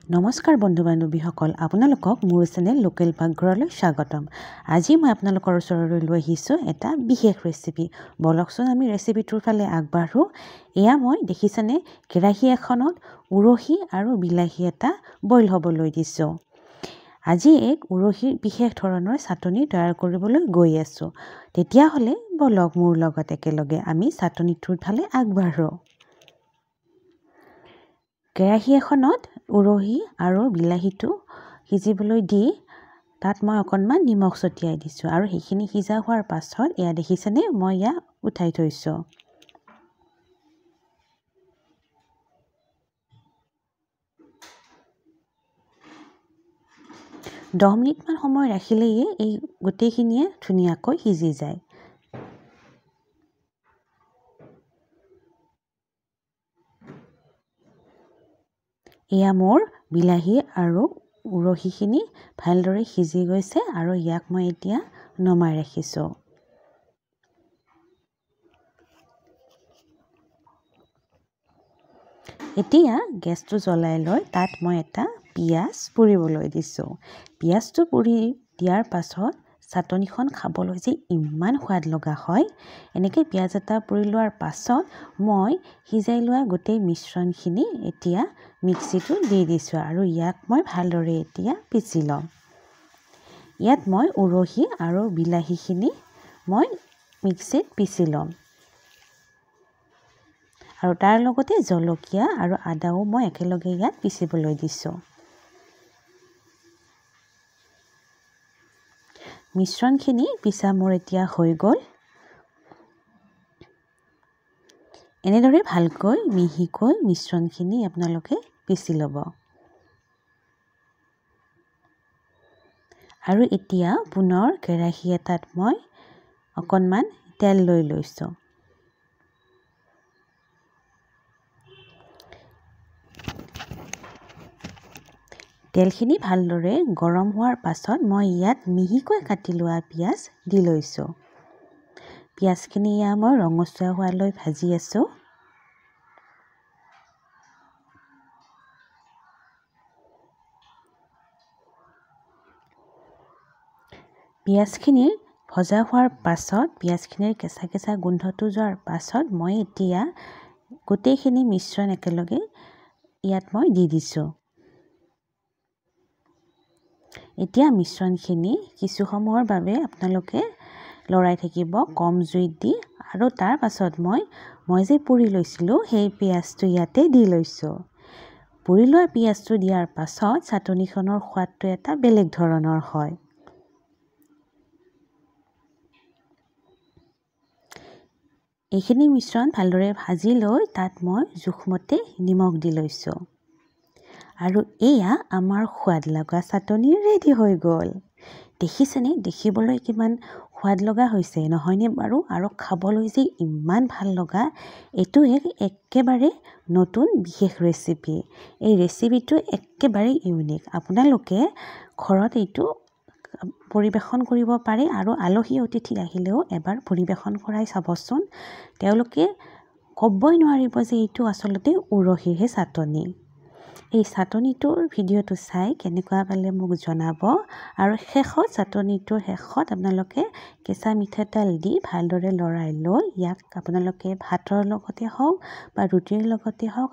নমস্কাৰ বন্ধু বান্ধৱীসকল, আপোনালোকক মোৰ চেনেল লোকেল পাকঘৰলৈ স্বাগতম। আজি মই আপোনালোকৰ ওচৰলৈ লৈ আহিছোঁ এটা বিশেষ ৰেচিপি। বলকচোন আমি ৰেচিপিটোৰ ফালে আগবাঢ়ো। এয়া মই দেখিছেনে কেৰাহী এখনত উৰহি আৰু বিলাহী এটা বইল হ'বলৈ দিছোঁ। আজি এক উৰহিৰ বিশেষ ধৰণৰ চাটনি তৈয়াৰ কৰিবলৈ গৈ আছোঁ। তেতিয়াহ'লে বলক মোৰ লগত একেলগে আমি চাটনিটোৰ ফালে আগবাঢ়ো। কেৰাহী এখনত উৰহি আৰু বিলাহীটো সিজিবলৈ দি তাত মই অকণমান নিমখ ছটিয়াই দিছোঁ আৰু সেইখিনি সিজা হোৱাৰ পাছত এয়া দেখিছেনে মই ইয়াক উঠাই থৈছোঁ। দহ মিনিটমান সময় ৰাখিলেই এই গোটেইখিনিয়ে ধুনীয়াকৈ সিজি যায়। এয়া মোৰ বিলাহী আৰু উৰহিখিনি ভালদৰে সিজি গৈছে আৰু ইয়াক মই এতিয়া নমাই ৰাখিছোঁ। এতিয়া গেছটো জ্বলাই লৈ তাত মই এটা পিঁয়াজ পুৰিবলৈ দিছোঁ। পিঁয়াজটো পুৰি দিয়াৰ পাছত চাটনিখন খাবলৈ যে ইমান সোৱাদ লগা হয়। এনেকৈ পিঁয়াজ এটা পুৰি লোৱাৰ পাছত মই সিজাই লোৱা গোটেই মিশ্ৰণখিনি এতিয়া মিক্সিটো দি দিছোঁ আৰু ইয়াক মই ভালদৰে এতিয়া পিচি ল'ম। ইয়াত মই উৰহি আৰু বিলাহীখিনি মই মিক্সিত পিচি ল'ম আৰু তাৰ লগতে জলকীয়া আৰু আদাও মই একেলগে ইয়াত পিচিবলৈ দিছোঁ। মিশ্ৰণখিনি পিছা মোৰ এতিয়া হৈ গ'ল। এনেদৰে ভালকৈ মিহিকৈ মিশ্ৰণখিনি আপোনালোকে পিচি ল'ব। আৰু এতিয়া পুনৰ কেৰাহী এটাত মই অকণমান তেল লৈ লৈছোঁ। তেলখিনি ভালদৰে গৰম হোৱাৰ পাছত মই ইয়াত মিহিকৈ কাটি লোৱা পিঁয়াজ দি লৈছোঁ। পিঁয়াজখিনি মই ৰঙচুৱা হোৱালৈ ভাজি আছোঁ। পিঁয়াজখিনি ভজা হোৱাৰ পাছত পিঁয়াজখিনিৰ কেঁচা কেঁচা গোন্ধটো যোৱাৰ পাছত মই এতিয়া গোটেইখিনি মিশ্ৰণ একেলগে ইয়াত মই দি দিছোঁ। এতিয়া মিশ্ৰণখিনি কিছু সময়ৰ বাবে আপোনালোকে লৰাই থাকিব কম জুইত দি আৰু তাৰ পাছত মই যে পুৰি লৈছিলোঁ সেই পিঁয়াজটো ইয়াতে দি লৈছোঁ। পুৰি লোৱা পিঁয়াজটো দিয়াৰ পাছত চাটনিখনৰ সোৱাদটো এটা বেলেগ ধৰণৰ হয়। এইখিনি মিশ্ৰণ ভালদৰে ভাজি লৈ তাত মই জোখমতে নিমখ দি লৈছোঁ আৰু এয়া আমাৰ সোৱাদ লগা চাটনি ৰেডি হৈ গ'ল। দেখিছেনে দেখিবলৈ কিমান সোৱাদ লগা হৈছে নহয়নে বাৰু? আৰু খাবলৈ যে ইমান ভাল লগা। এইটো একেবাৰে নতুন বিশেষ ৰেচিপি। এই ৰেচিপিটো একেবাৰে ইউনিক। আপোনালোকে ঘৰত এইটো পৰিৱেশন কৰিব পাৰে আৰু আলহী অতিথি আহিলেও এবাৰ পৰিৱেশন কৰাই চাবচোন। তেওঁলোকে ক'বই নোৱাৰিব যে এইটো আচলতে উৰহিৰহে চাটনি। এই চাটনিটোৰ ভিডিঅ'টো চাই কেনেকুৱা পালে মোক জনাব আৰু চাটনিটোৰ শেষত আপোনালোকে কেঁচা মিঠাতেল দি ভালদৰে লৰাই লৈ ইয়াক আপোনালোকে ভাতৰ লগতে হওক বা ৰুটিৰ লগতে হওক